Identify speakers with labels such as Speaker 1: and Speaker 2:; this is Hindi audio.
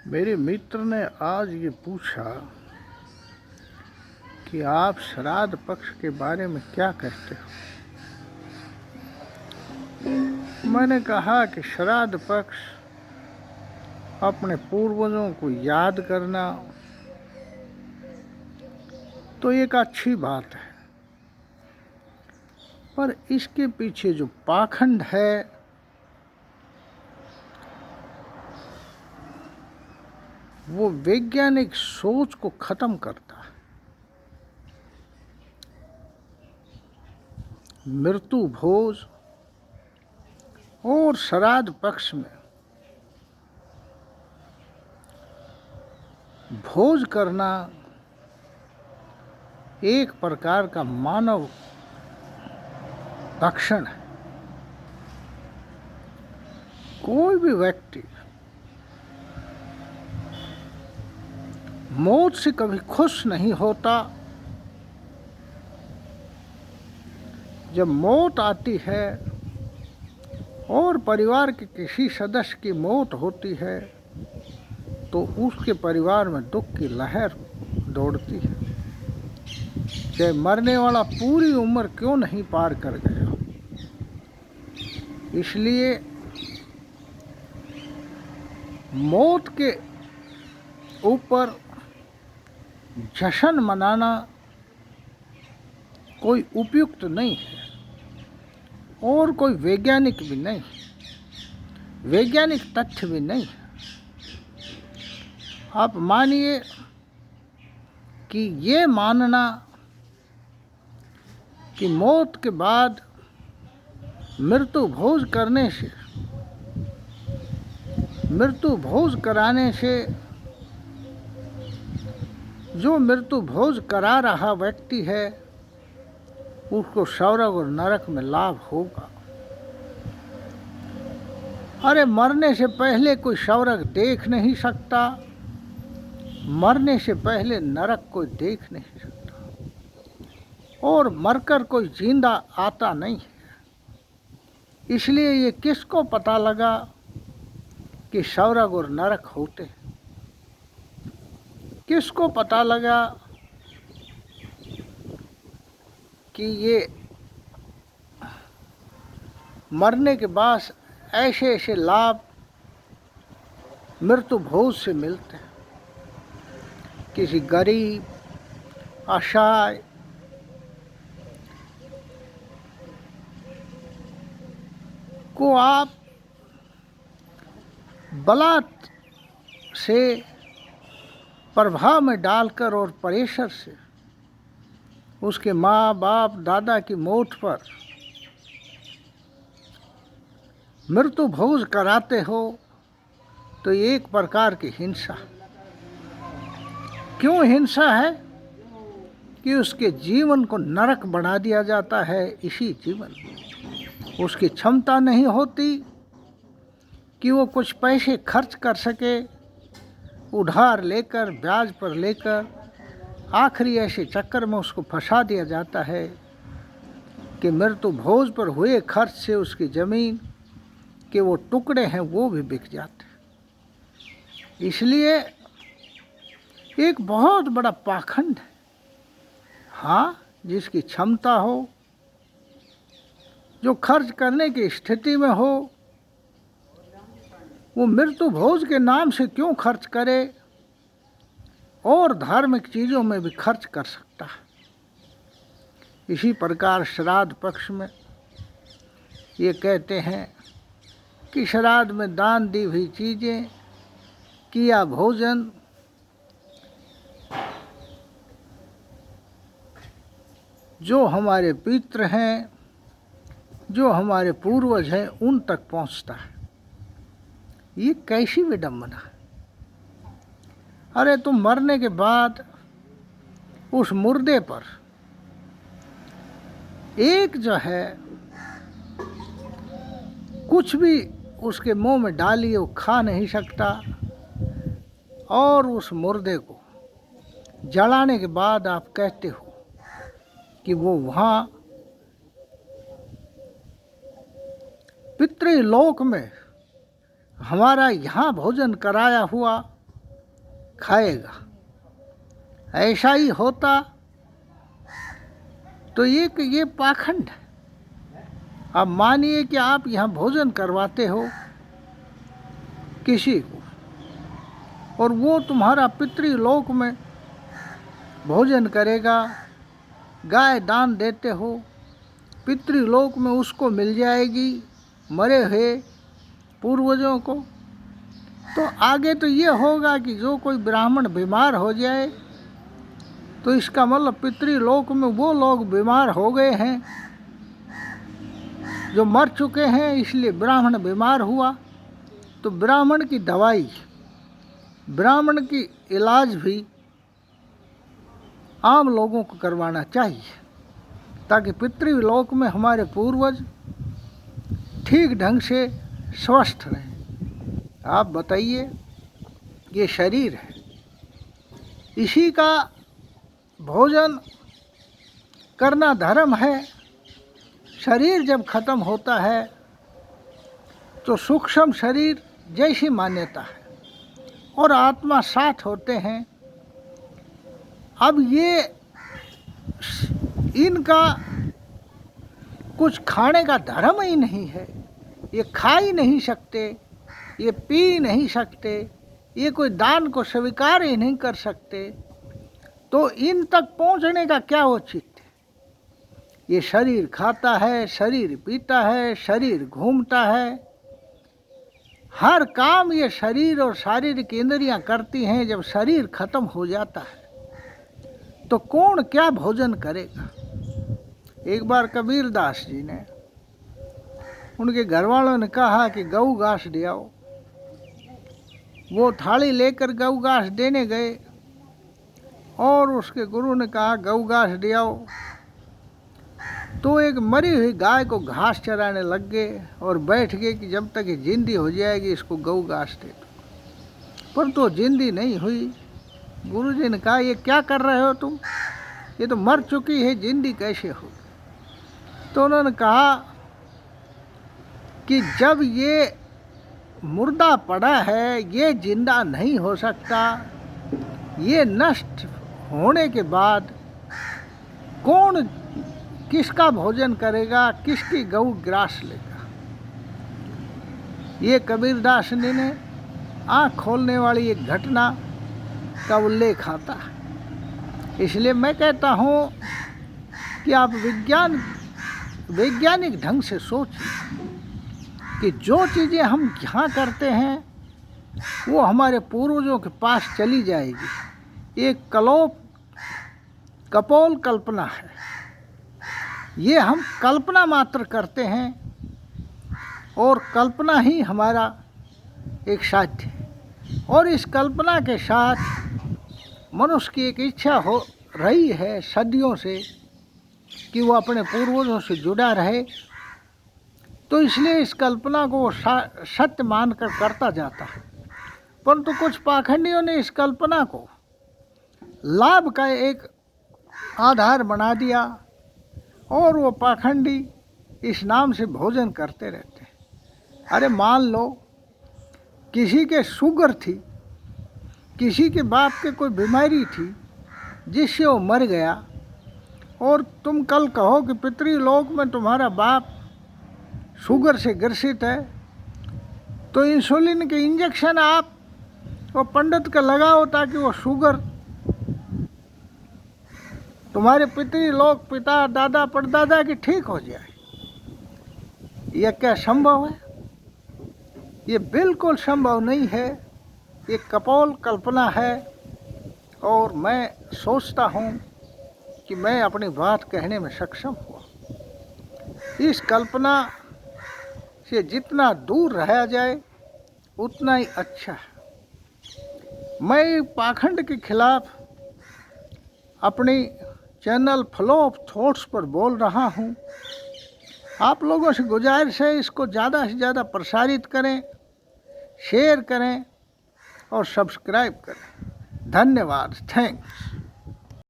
Speaker 1: मेरे मित्र ने आज ये पूछा कि आप श्राद्ध पक्ष के बारे में क्या कहते हो। मैंने कहा कि श्राद्ध पक्ष अपने पूर्वजों को याद करना तो एक अच्छी बात है, पर इसके पीछे जो पाखंड है वो वैज्ञानिक सोच को खत्म करता है। मृत्यु भोज और श्राद्ध पक्ष में भोज करना एक प्रकार का मानव लक्षण है। कोई भी व्यक्ति मौत से कभी खुश नहीं होता। जब मौत आती है और परिवार के किसी सदस्य की मौत होती है तो उसके परिवार में दुख की लहर दौड़ती है, चाहे मरने वाला पूरी उम्र क्यों नहीं पार कर गया। इसलिए मौत के ऊपर जश्न मनाना कोई उपयुक्त नहीं है और कोई वैज्ञानिक भी नहीं, वैज्ञानिक तथ्य भी नहीं है। आप मानिए कि ये मानना कि मौत के बाद मृत्यु भोज करने से, मृत्यु भोज कराने से जो मृत्यु भोज करा रहा व्यक्ति है उसको स्वर्ग और नरक में लाभ होगा। अरे मरने से पहले कोई स्वर्ग देख नहीं सकता, मरने से पहले नरक कोई देख नहीं सकता, और मरकर कोई जिंदा आता नहीं है। इसलिए ये किसको पता लगा कि स्वर्ग और नरक होते हैं? किसको पता लगा कि ये मरने के बाद ऐसे ऐसे लाभ मृत्यु भोज से मिलते हैं? किसी गरीब, असहाय, को आप बलात् से प्रभाव में डालकर और प्रेशर से उसके माँ बाप दादा की मौत पर मृत्यु भोज कराते हो तो एक प्रकार की हिंसा। क्यों हिंसा है? कि उसके जीवन को नरक बना दिया जाता है। इसी जीवन में उसकी क्षमता नहीं होती कि वो कुछ पैसे खर्च कर सके, उधार लेकर, ब्याज पर लेकर। आखिरी ऐसे चक्कर में उसको फंसा दिया जाता है कि मृत्यु भोज पर हुए खर्च से उसकी ज़मीन के वो टुकड़े हैं वो भी बिक जाते। इसलिए एक बहुत बड़ा पाखंड है। हाँ, जिसकी क्षमता हो, जो खर्च करने की स्थिति में हो, वो मृत्यु भोज के नाम से क्यों खर्च करे, और धार्मिक चीज़ों में भी खर्च कर सकता है। इसी प्रकार श्राद्ध पक्ष में ये कहते हैं कि श्राद्ध में दान दी हुई चीज़ें, किया भोजन, जो हमारे पितृ हैं, जो हमारे पूर्वज हैं, उन तक पहुंचता है। ये कैसी विडंबना है। अरे तुम मरने के बाद उस मुर्दे पर एक जो है कुछ भी उसके मुंह में डालिए वो खा नहीं सकता, और उस मुर्दे को जलाने के बाद आप कहते हो कि वो वहाँ पितृलोक में हमारा यहाँ भोजन कराया हुआ खाएगा। ऐसा ही होता तो ये पाखंड है। अब मानिए कि आप यहाँ भोजन करवाते हो किसी को, और वो तुम्हारा पितृलोक में भोजन करेगा, गाय दान देते हो, पितृलोक में उसको मिल जाएगी मरे हुए पूर्वजों को। तो आगे तो ये होगा कि जो कोई ब्राह्मण बीमार हो जाए तो इसका मतलब पितृलोक में वो लोग बीमार हो गए हैं जो मर चुके हैं, इसलिए ब्राह्मण बीमार हुआ तो ब्राह्मण की दवाई, ब्राह्मण की इलाज भी आम लोगों को करवाना चाहिए, ताकि पितृलोक में हमारे पूर्वज ठीक ढंग से स्वस्थ रहें। आप बताइए, ये शरीर है, इसी का भोजन करना धर्म है। शरीर जब खत्म होता है तो सूक्ष्म शरीर जैसी मान्यता है और आत्मा साथ होते हैं। अब ये इनका कुछ खाने का धर्म ही नहीं है, ये खा ही नहीं सकते, ये पी नहीं सकते, ये कोई दान को स्वीकार ही नहीं कर सकते, तो इन तक पहुंचने का क्या औचित्य? ये शरीर खाता है, शरीर पीता है, शरीर घूमता है, हर काम ये शरीर और शारीरिक इंद्रियां करती हैं। जब शरीर खत्म हो जाता है तो कौन क्या भोजन करेगा? एक बार कबीरदास जी ने, उनके घर वालों ने कहा कि गऊ घास ले आओ। वो थाली लेकर गऊ घास देने गए और उसके गुरु ने कहा गऊ घास ले आओ। तो एक मरी हुई गाय को घास चराने लग गए और बैठ गए कि जब तक ये जिंदी हो जाएगी इसको गऊ घास दे दो, पर तो जिंदी नहीं हुई। गुरुजी ने कहा ये क्या कर रहे हो तुम, ये तो मर चुकी है, जिंदी कैसे हो? तो उन्होंने कहा कि जब ये मुर्दा पड़ा है, ये जिंदा नहीं हो सकता, ये नष्ट होने के बाद कौन किसका भोजन करेगा, किसकी गऊ ग्रास लेगा? ये कबीरदास जी ने आँख खोलने वाली एक घटना का उल्लेख आता है। इसलिए मैं कहता हूँ कि आप वैज्ञानिक ढंग से सोचिए कि जो चीज़ें हम यहाँ करते हैं वो हमारे पूर्वजों के पास चली जाएगी। एक कपोल कल्पना है, ये हम कल्पना मात्र करते हैं और कल्पना ही हमारा एक साध्य है। और इस कल्पना के साथ मनुष्य की एक इच्छा हो रही है सदियों से कि वो अपने पूर्वजों से जुड़ा रहे, तो इसलिए इस कल्पना को वो सत्य मानकर करता जाता है। परंतु कुछ पाखंडियों ने इस कल्पना को लाभ का एक आधार बना दिया और वो पाखंडी इस नाम से भोजन करते रहते हैं। अरे मान लो किसी के शुगर थी, किसी के बाप के कोई बीमारी थी जिससे वो मर गया, और तुम कल कहो कि पितृलोक में तुम्हारा बाप शुगर से ग्रसित है, तो इंसुलिन के इंजेक्शन आप वो पंडित का लगाओ ताकि वो शुगर तुम्हारे पितृलोक, पिता दादा परदादा की ठीक हो जाए। यह क्या संभव है? ये बिल्कुल संभव नहीं है, ये कपोल कल्पना है। और मैं सोचता हूँ कि मैं अपनी बात कहने में सक्षम हुआ। इस कल्पना से जितना दूर रहा जाए उतना ही अच्छा है। मैं पाखंड के खिलाफ अपनी चैनल फ्लो ऑफ थॉट्स पर बोल रहा हूँ। आप लोगों से गुजारिश है, इसको ज़्यादा से ज़्यादा प्रसारित करें, शेयर करें और सब्सक्राइब करें। धन्यवाद। थैंक्स।